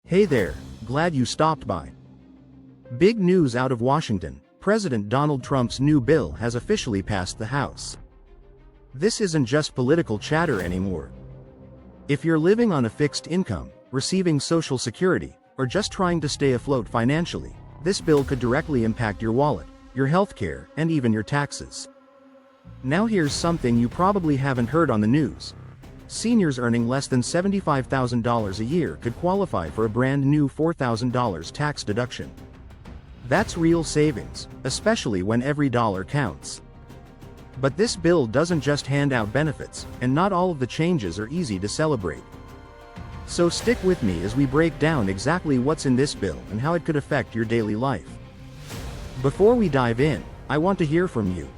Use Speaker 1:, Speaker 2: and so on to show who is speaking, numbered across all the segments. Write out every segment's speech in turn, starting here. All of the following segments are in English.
Speaker 1: Hey there, glad you stopped by. Big news out of Washington. President Donald Trump's new bill has officially passed the House. This isn't just political chatter anymore. If you're living on a fixed income, receiving Social Security, or just trying to stay afloat financially, this bill could directly impact your wallet, your healthcare, and even your taxes. Now here's something you probably haven't heard on the news. Seniors earning less than $75,000 a year could qualify for a brand new $4,000 tax deduction. That's real savings, especially when every dollar counts. But this bill doesn't just hand out benefits, and not all of the changes are easy to celebrate. So stick with me as we break down exactly what's in this bill and how it could affect your daily life. Before we dive in, I want to hear from you.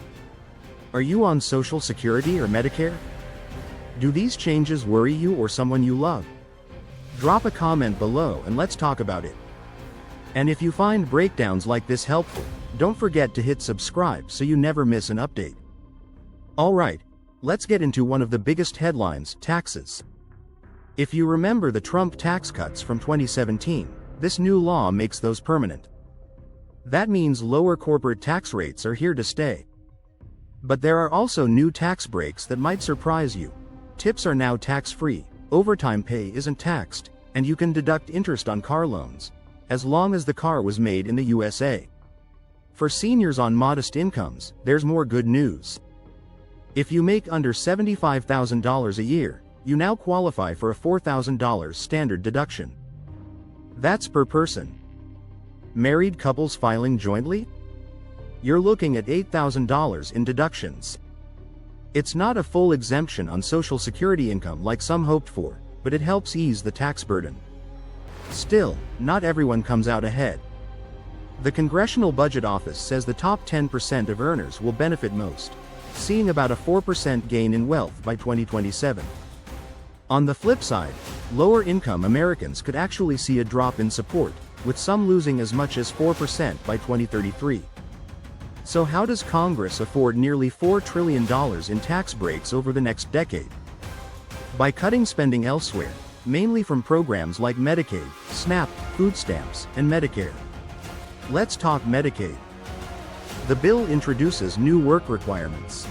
Speaker 1: Are you on Social Security or Medicare? Do these changes worry you or someone you love? Drop a comment below and let's talk about it. And if you find breakdowns like this helpful, don't forget to hit subscribe so you never miss an update. Alright, let's get into one of the biggest headlines, taxes. If you remember the Trump tax cuts from 2017, this new law makes those permanent. That means lower corporate tax rates are here to stay. But there are also new tax breaks that might surprise you. Tips are now tax-free, overtime pay isn't taxed, and you can deduct interest on car loans, as long as the car was made in the USA. For seniors on modest incomes, there's more good news. If you make under $75,000 a year, you now qualify for a $4,000 standard deduction. That's per person. Married couples filing jointly? You're looking at $8,000 in deductions. It's not a full exemption on Social Security income like some hoped for, but it helps ease the tax burden. Still, not everyone comes out ahead. The Congressional Budget Office says the top 10% of earners will benefit most, seeing about a 4% gain in wealth by 2027. On the flip side, lower-income Americans could actually see a drop in support, with some losing as much as 4% by 2033. So how does Congress afford nearly $4 trillion in tax breaks over the next decade? By cutting spending elsewhere, mainly from programs like Medicaid, SNAP, food stamps, and Medicare. Let's talk Medicaid. The bill introduces new work requirements.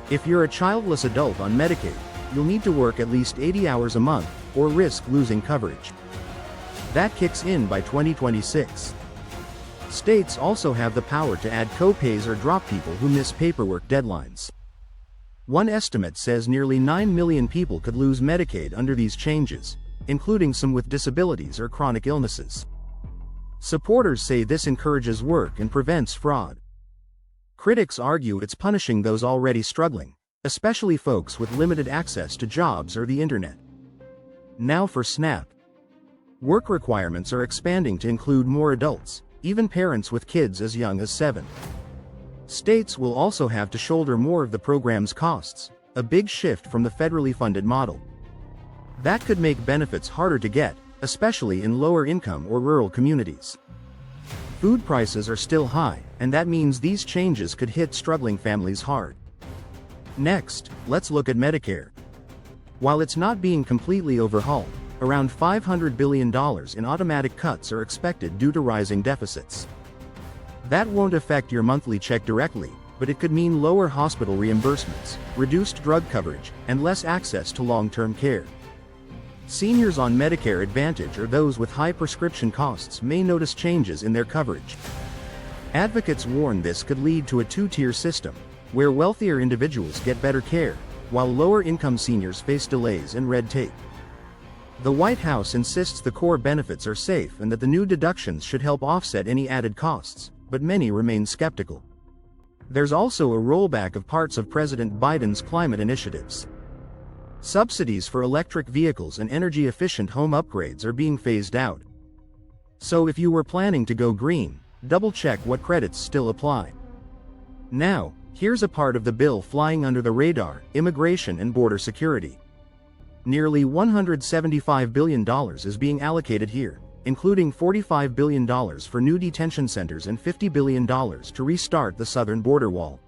Speaker 1: If you're a childless adult on Medicaid, you'll need to work at least 80 hours a month, or risk losing coverage. That kicks in by 2026. States also have the power to add co-pays or drop people who miss paperwork deadlines. One estimate says nearly 9 million people could lose Medicaid under these changes, including some with disabilities or chronic illnesses. Supporters say this encourages work and prevents fraud. Critics argue it's punishing those already struggling, especially folks with limited access to jobs or the internet. Now for SNAP. Work requirements are expanding to include more adults, even parents with kids as young as 7. States will also have to shoulder more of the program's costs, a big shift from the federally funded model. That could make benefits harder to get, especially in lower income or rural communities. Food prices are still high, and that means these changes could hit struggling families hard. Next, let's look at Medicare. While it's not being completely overhauled, around $500 billion in automatic cuts are expected due to rising deficits. That won't affect your monthly check directly, but it could mean lower hospital reimbursements, reduced drug coverage, and less access to long-term care. Seniors on Medicare Advantage or those with high prescription costs may notice changes in their coverage. Advocates warn this could lead to a two-tier system, where wealthier individuals get better care, while lower-income seniors face delays and red tape. The White House insists the core benefits are safe and that the new deductions should help offset any added costs, but many remain skeptical. There's also a rollback of parts of President Biden's climate initiatives. Subsidies for electric vehicles and energy-efficient home upgrades are being phased out. So if you were planning to go green, double-check what credits still apply. Now, here's a part of the bill flying under the radar: immigration and border security. Nearly $175 billion is being allocated here, including $45 billion for new detention centers and $50 billion to restart the southern border wall.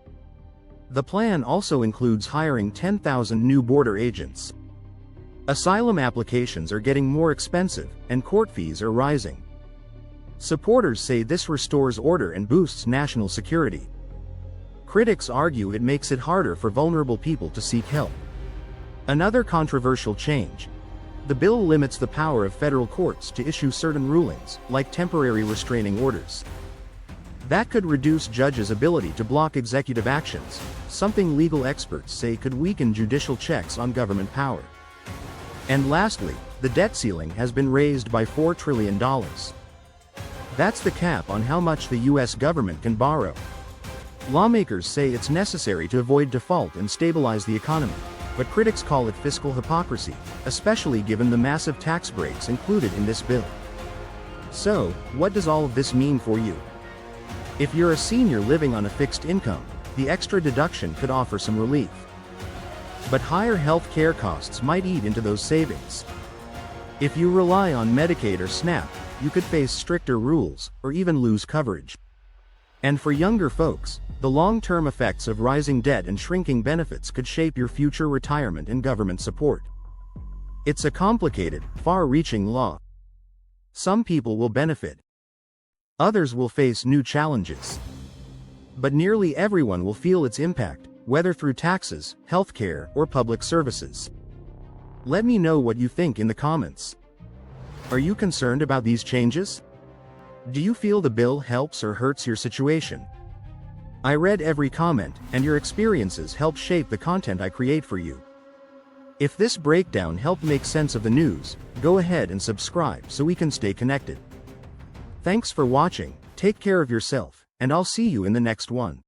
Speaker 1: The plan also includes hiring 10,000 new border agents. Asylum applications are getting more expensive, and court fees are rising. Supporters say this restores order and boosts national security. Critics argue it makes it harder for vulnerable people to seek help. Another controversial change. The bill limits the power of federal courts to issue certain rulings, like temporary restraining orders. That could reduce judges' ability to block executive actions, something legal experts say could weaken judicial checks on government power. And lastly, the debt ceiling has been raised by $4 trillion. That's the cap on how much the U.S. government can borrow. Lawmakers say it's necessary to avoid default and stabilize the economy, but critics call it fiscal hypocrisy, especially given the massive tax breaks included in this bill. So, what does all of this mean for you? If you're a senior living on a fixed income, the extra deduction could offer some relief. But higher health care costs might eat into those savings. If you rely on Medicaid or SNAP, you could face stricter rules, or even lose coverage. And for younger folks, the long-term effects of rising debt and shrinking benefits could shape your future retirement and government support. It's a complicated, far-reaching law. Some people will benefit. Others will face new challenges. But nearly everyone will feel its impact, whether through taxes, healthcare, or public services. Let me know what you think in the comments. Are you concerned about these changes? Do you feel the bill helps or hurts your situation? I read every comment, and your experiences help shape the content I create for you. If this breakdown helped make sense of the news, go ahead and subscribe so we can stay connected. Thanks for watching, take care of yourself, and I'll see you in the next one.